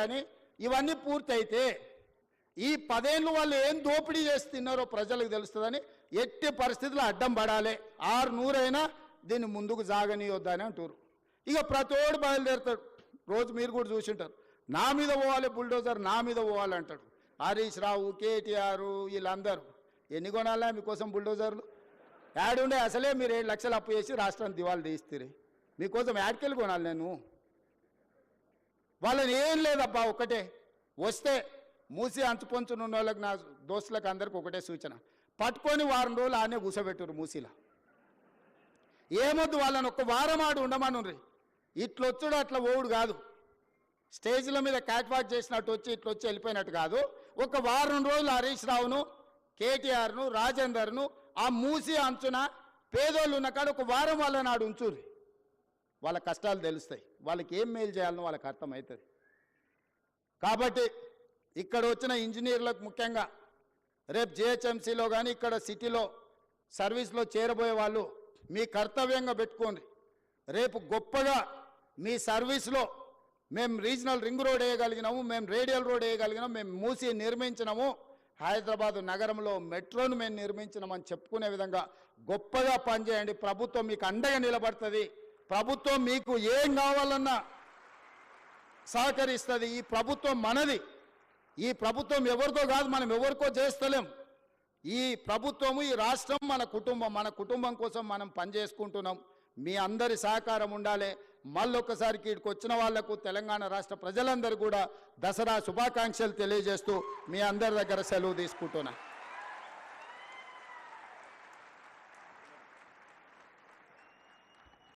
కానీ ఇవన్నీ పూర్తయితే ఈ 10 ఏళ్ళు వాళ్ళు ఏం దోపిడీ చేసి తిన్నారో ప్రజలకు తెలుస్తుందని ఎట్టి పరిస్థితుల్లో అడ్డం పడాలి. 600 అయినా దీన్ని ముందుకు సాగనీయొద్దని అంటారు. ఇక ప్రతోడు బయలుదేరుతాడు. రోజు మీరు కూడా చూసింటారు, నా మీద పోవాలి బుల్డోజర్, నా మీద పోవాలి అంటాడు. హరీష్ రావు, కేటీఆర్ వీళ్ళందరూ ఎన్ని కొనాలా మీకోసం బుల్డోజర్లు? యాడుండే అసలే మీరు 7 లక్షలు అప్పు చేసి రాష్ట్రాన్ని దివాళి తీస్తే మీకోసం యాడ్కెళ్ళి కొనాలి నేను? వాళ్ళని ఏం లేదబ్బా, ఒక్కటే వస్తే మూసి అంచుపంచునున్న వాళ్ళకి, నా దోస్తులకు అందరికి ఒకటే సూచన, పట్టుకొని వారం రోజులు ఆనే కూర్చోబెట్టురు మూసీలా. ఏమొద్దు వాళ్ళని ఒక్క వారం ఆడు ఉండమనుర్రి. ఇట్లొచ్చుడు అట్లా ఓవుడు కాదు, స్టేజ్ల మీద క్యాట్ వాక్ చేసినట్టు వచ్చి ఇట్లొచ్చి వెళ్ళిపోయినట్టు కాదు. ఒక వారం రోజులు హరీష్ రావును, కేటీఆర్ను, రాజేందర్ను ఆ మూసి అంచున పేదోళ్ళు ఉన్న కాడ ఒక వారం వాళ్ళని ఆడు ఉంచుర్రి. వాళ్ళ కష్టాలు తెలుస్తాయి, వాళ్ళకి ఏం మేలు చేయాలనో వాళ్ళకి అర్థమవుతుంది. కాబట్టి ఇక్కడ వచ్చిన ఇంజనీర్లకు ముఖ్యంగా రేపు జిహెచ్ఎంసీలో కానీ ఇక్కడ సిటీలో సర్వీస్లో చేరబోయే వాళ్ళు మీ కర్తవ్యంగా పెట్టుకోండి. రేపు గొప్పగా మీ సర్వీస్లో మేము రీజనల్ రింగ్ రోడ్ వేయగలిగినాము, మేము రేడియల్ రోడ్ వేయగలిగినాము, మేము మూసి నిర్మించినాము, హైదరాబాద్ నగరంలో మెట్రోను మేము నిర్మించినామని చెప్పుకునే విధంగా గొప్పగా పనిచేయండి. ప్రభుత్వం మీకు అండగా నిలబడుతుంది. ప్రభుత్వం మీకు ఏం కావాలన్నా సహకరిస్తుంది. ఈ ప్రభుత్వం మనది. ఈ ప్రభుత్వం ఎవరితో కాదు, మనం ఎవరికో చేస్తలేం. ఈ ప్రభుత్వము, ఈ రాష్ట్రం మన కుటుంబం. మన కుటుంబం కోసం మనం పనిచేసుకుంటున్నాం. మీ అందరి సహకారం ఉండాలి. మళ్ళొక్కసారికి ఇక్కడికి వచ్చిన వాళ్లకు, తెలంగాణ రాష్ట్ర ప్రజలందరూ కూడా దసరా శుభాకాంక్షలు తెలియజేస్తూ మీ అందరి దగ్గర సెలవు తీసుకుంటున్నా.